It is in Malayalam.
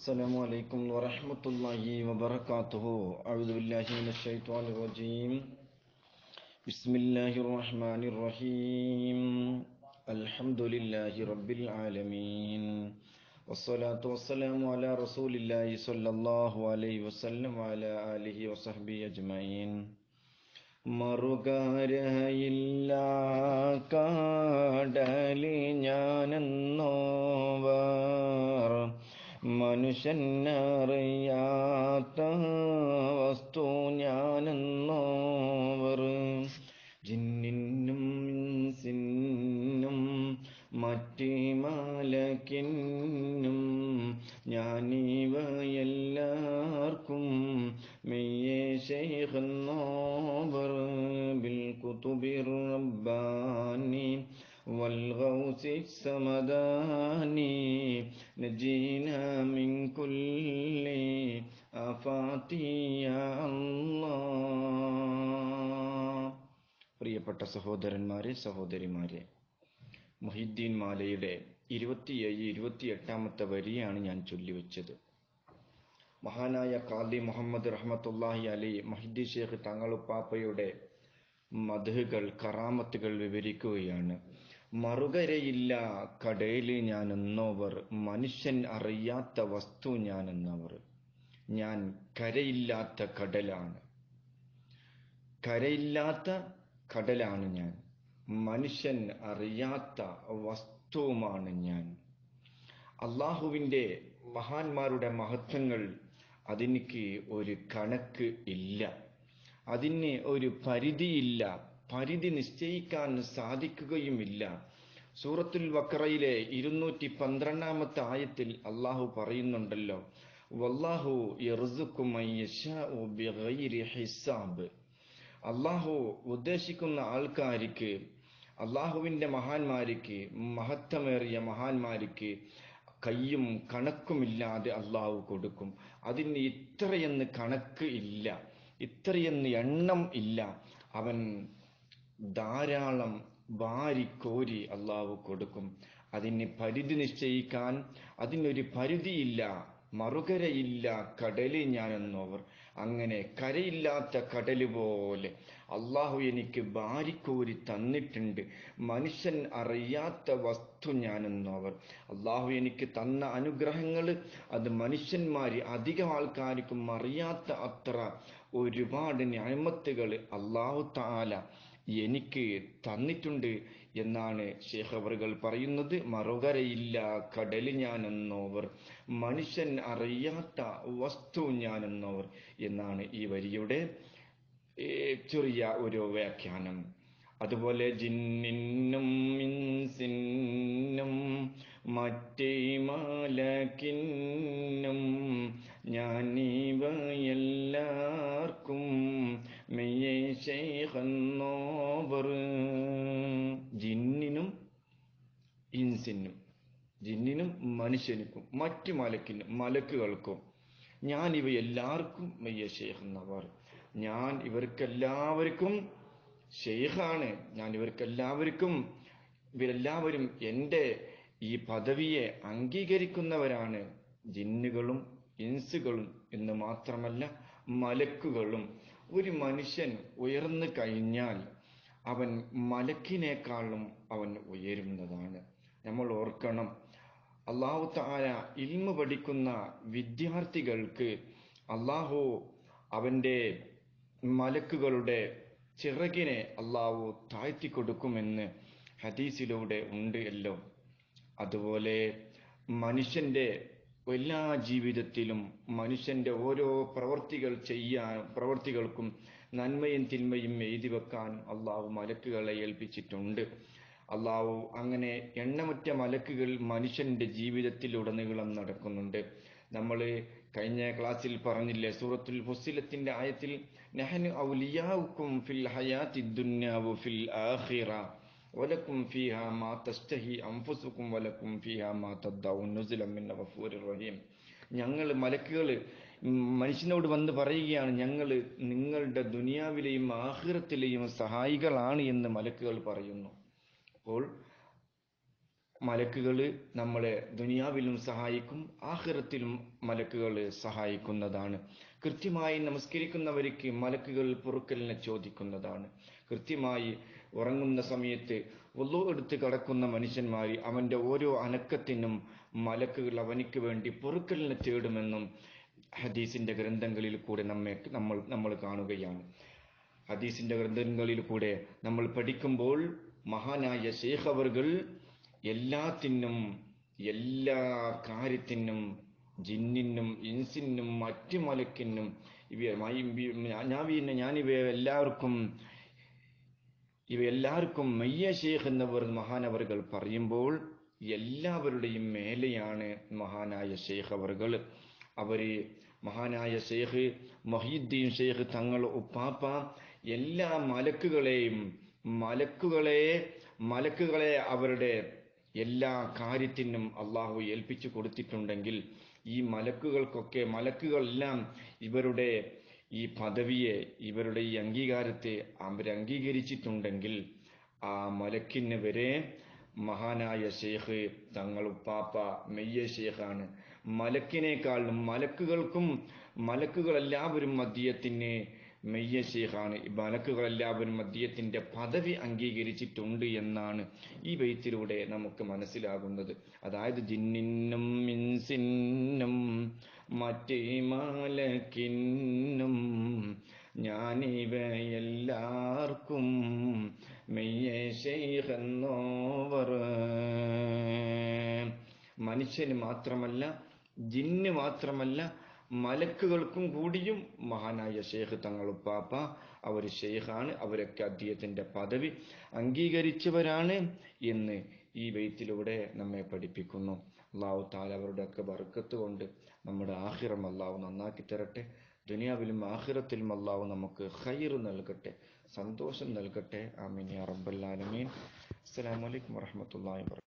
السلام عليكم ورحمة الله وبركاته. أعوذ بالله من الشيطان الرجيم. بسم الله الرحمن الرحيم. الحمد لله رب العالمين، والصلاة والسلام على رسول الله صلى الله عليه وسلم وعلى آله وصحبه أجمعين. മറുകരയില്ല കാടലി ഞാനെന്നോവർ മനുഷ്യനറിയാത്ത വസ്തു ഞാനെന്നോവർ ജിന്നിനും ഇൻസിനും മറ്റ് മലക്കിനും ഞാനിവയെല്ലാവർക്കും മെയ്യേ ശൈഖെന്നോവർ ബിൽ കുതുബിർ റബ്ബാനി والغوث السمداني نجينا من كل آفات يا الله. പ്രിയപ്പെട്ട സഹോദരന്മാരെ, സഹോദരിമാരെ, മുഹിദ്ദീൻ മാലയുടെ 27-28 വരിയാണ് ഞാൻ ചൊല്ലിവെച്ചത്. മഹാനായ ഖാദി മുഹമ്മദ് റഹ്മത്തുള്ളാഹി അലൈഹി മുഹിദ്ദീൻ ഷേഖ് തങ്ങളുപ്പാപ്പയുടെ മദ്ഹുകൾ, കറാമത്തുകൾ വിവരിക്കുകയാണ്. മറുകരയില്ല കടലിൽ ഞാനെന്നോവർ മനുഷ്യൻ അറിയാത്ത വസ്തു ഞാനെന്നവർ. ഞാൻ കരയില്ലാത്ത കടലാണ്, കരയില്ലാത്ത കടലാണ് ഞാൻ. മനുഷ്യൻ അറിയാത്ത വസ്തുവുമാണ് ഞാൻ. അള്ളാഹുവിൻ്റെ മഹാന്മാരുടെ മഹത്വങ്ങൾ അതിനിക്ക് ഒരു കണക്ക് ഇല്ല, അതിന് ഒരു പരിധിയില്ല, പരിധി നിശ്ചയിക്കാൻ സാധിക്കുകയുമില്ല. സൂറത്തുൽ ബഖറയിലെ 212 ആയത്തിൽ അള്ളാഹു പറയുന്നുണ്ടല്ലോ, വല്ലാഹു യർസുഖു മൻ യശാഉ ബിഗൈരി ഹിസാബ്. അള്ളാഹു ഉദ്ദേശിക്കുന്ന ആൾക്കാർക്ക്, അള്ളാഹുവിൻ്റെ മഹാന്മാർക്ക്, മഹത്വമേറിയ മഹാന്മാർക്ക് കയ്യും കണക്കുമില്ലാതെ അള്ളാഹു കൊടുക്കും. അതിന് ഇത്രയെന്ന് കണക്ക് ഇല്ല, ഇത്രയെന്ന് എണ്ണം ഇല്ല. അവൻ ധാരാളം വാരിക്കോരി അള്ളാഹു കൊടുക്കും. അതിന് പരിധി നിശ്ചയിക്കാൻ അതിനൊരു പരിധിയില്ല. മറുകരയില്ല കടല് ഞാനെന്നോവർ. അങ്ങനെ കരയില്ലാത്ത കടല് പോലെ അള്ളാഹു എനിക്ക് വാരിക്കോരി തന്നിട്ടുണ്ട്. മനുഷ്യൻ അറിയാത്ത വസ്തു ഞാനെന്നോവർ. അള്ളാഹു എനിക്ക് തന്ന അനുഗ്രഹങ്ങൾ അത് മനുഷ്യന്മാർ അധികം ആൾക്കാർക്കും അറിയാത്ത അത്ര ഒരുപാട് നിഅമത്തുകൾ അള്ളാഹു തആല എനിക്ക് തന്നിട്ടുണ്ട് എന്നാണ് ശൈഖ് അവറുകൾ പറയുന്നത്. മറുകരയില്ല കടല് ഞാനെന്നോവർ മനുഷ്യൻ അറിയാത്ത വസ്തു ഞാനെന്നോവർ എന്നാണ് ഈ വരിയുടെ ചെറിയ ഒരു വ്യാഖ്യാനം. അതുപോലെ ജിന്നിനും ഇൻസിനും മറ്റേ മലക്കിനും ഞാനിവയെല്ലാവർക്കും മെയ്യേ ശൈഖെന്നോവർ. ജിന്നിനും ഇൻസിനും, ജിന്നിനും മനുഷ്യനുക്കും മറ്റു മലക്കുകൾക്കും ഞാൻ ഇവയെല്ലാവർക്കും മെയ്യേ ശൈഖെന്നോവർ. ഞാൻ ഇവർക്കെല്ലാവർക്കും ഷെയ്ഖാണ്. ഞാൻ ഇവരെല്ലാവരും എൻ്റെ ഈ പദവിയെ അംഗീകരിക്കുന്നവരാണ്. ജിന്നുകളും ഇൻസുകളും എന്ന് മാത്രമല്ല മലക്കുകളും. ഒരു മനുഷ്യൻ ഉയർന്നു കഴിഞ്ഞാൽ അവൻ മലക്കിനേക്കാളും അവൻ ഉയരുന്നതാണ്. നമ്മൾ ഓർക്കണം, അല്ലാഹു തആല ഇൽമു പഠിക്കുന്ന വിദ്യാർത്ഥികൾക്ക് അല്ലാഹു അവൻ്റെ മലക്കുകളുടെ ചിറകിനെ അല്ലാഹു താഴ്ത്തി കൊടുക്കുമെന്ന് ഹദീസിലൂടെ ഉണ്ട് എല്ലോ. അതുപോലെ മനുഷ്യൻ്റെ എല്ലാ ജീവിതത്തിലും മനുഷ്യൻ്റെ ഓരോ പ്രവർത്തികൾക്കും നന്മയും തിന്മയും എഴുതി വെക്കാൻ അല്ലാഹു മലക്കുകളെ ഏൽപ്പിച്ചിട്ടുണ്ട്. അല്ലാഹു അങ്ങനെ എണ്ണമറ്റ മലക്കുകൾ മനുഷ്യൻ്റെ ജീവിതത്തിലുടനീളം നടക്കുന്നുണ്ട്. നമ്മൾ കഴിഞ്ഞ ക്ലാസ്സിൽ പറഞ്ഞില്ലേ, സൂറത്തുൽ ഫുസ്സിലത്തിന്റെ ആയത്തിൽ നഹ്നു ഔലിയാഉക്കും ഫിൽ ഹയാത്തിദ് ദുനിയാ വഫിൽ ആഖിറ വലക്കും ഫീഹാ മാ തസ്തഹി അൻഫുസുക്കും വലക്കും ഫീഹാ മാ തദ്ദഊൻ നുസുലൻ മിൻ ഗഫൂരിർ റഹീം. ഞങ്ങൾ മലക്കുകൾ മനുഷ്യനോട് വന്ന് പറയുകയാണ്, ഞങ്ങൾ നിങ്ങളുടെ ദുനിയാവിലെയും ആഖിറത്തിലെയും സഹായികളാണ് എന്ന് മലക്കുകൾ പറയുന്നു. അപ്പോൾ മലക്കുകൾ നമ്മളെ ദുനിയാവിലും സഹായിക്കും, ആഖിറത്തിലും മലക്കുകൾ സഹായിക്കുന്നതാണ്. കൃത്യമായി നമസ്കരിക്കുന്നവർക്ക് മലക്കുകൾ പൊറുക്കലിനെ ചോദിക്കുന്നതാണ്. കൃത്യമായി ഉറങ്ങുന്ന സമയത്ത് വുളു എടുത്ത് കിടക്കുന്ന മനുഷ്യന്മാർ, അവന്റെ ഓരോ അനക്കത്തിനും മലക്കുകൾ അവനിക്ക് വേണ്ടി പൊറുക്കലിനെ തേടുമെന്നും ഹദീസിന്റെ ഗ്രന്ഥങ്ങളിൽ കൂടെ നമ്മൾ കാണുകയാണ്. ഹദീസിന്റെ ഗ്രന്ഥങ്ങളിൽ കൂടെ നമ്മൾ പഠിക്കുമ്പോൾ മഹാനായ ശൈഖ് അവർകൾ എല്ലാത്തിനും, എല്ലാ കാര്യത്തിനും, ജിന്നിനും ഇൻസിനും മറ്റു മലക്കിനും ഇവയെല്ലാവർക്കും മയ്യ ശൈഖ് എന്നവർ മഹാനവറുകൾ പറയുമ്പോൾ എല്ലാവരുടെയും മേലെയാണ് മഹാനായ ശൈഖ് അവർകൾ. അവര് മഹാനായ ശൈഖ് മുഹ്യിദ്ദീൻ ശൈഖ് തങ്ങൾ ഉപ്പാപ്പ എല്ലാ മലക്കുകളെ അവരുടെ എല്ലാ കാര്യത്തിനും അള്ളാഹു ഏൽപ്പിച്ചു കൊടുത്തിട്ടുണ്ടെങ്കിൽ, ഈ മലക്കുകളെല്ലാം ഇവരുടെ ഈ പദവിയെ, ഇവരുടെ ഈ അംഗീകാരത്തെ അവരംഗീകരിച്ചിട്ടുണ്ടെങ്കിൽ ആ മലക്കിന് വരെ മഹാനായ ശൈഖ് തങ്ങൾ ഉപ്പാപ്പ മെയ്യ ശൈഖാണ്. മലക്കിനേക്കാളും മലക്കുകളെല്ലാവരും അദ്ദേഹത്തിന് മെയ്യ ശൈഖാണ്. മലക്കുകളെല്ലാവരും അദ്ദേഹത്തിന്റെ പദവി അംഗീകരിച്ചിട്ടുണ്ട് എന്നാണ് ഈ ബൈത്തിലൂടെ നമുക്ക് മനസ്സിലാകുന്നത്. അതായത് ജിന്നിനും ഇൻസിനും മറ്റേ മലക്കിനും ഞാനിവയെല്ലാവർക്കും മെയ്യ ശൈഖ് എന്നോവർ. മനുഷ്യന് മാത്രമല്ല, ജിന്ന് മാത്രമല്ല, മലക്കുകൾക്കും കൂടിയും മഹാനായ ശൈഖ് തങ്ങൾ ഉപ്പാപ്പ അവർ ശൈഖാണ്, അവരൊക്കെ അദ്ദേഹത്തിന്റെ പദവി അംഗീകരിച്ചവരാണ് എന്ന് ഈ ബൈത്തിലൂടെ നമ്മെ പഠിപ്പിക്കുന്നു. അല്ലാഹു തആല അവരുടെയൊക്കെ ബർക്കത്ത് കൊണ്ട് നമ്മുടെ ആഖിറം അല്ലാഹു നന്നാക്കി തരട്ടെ. ദുനിയാവിലും ആഖിറത്തിലും അല്ലാഹു നമുക്ക് ഖൈർ നൽകട്ടെ, സന്തോഷം നൽകട്ടെ. ആമീൻ യാ റബ്ബൽ ആലമീൻ. അസ്സലാമു അലൈക്കും വറഹ്മത്തുള്ളാഹി വബറകാതുഹു.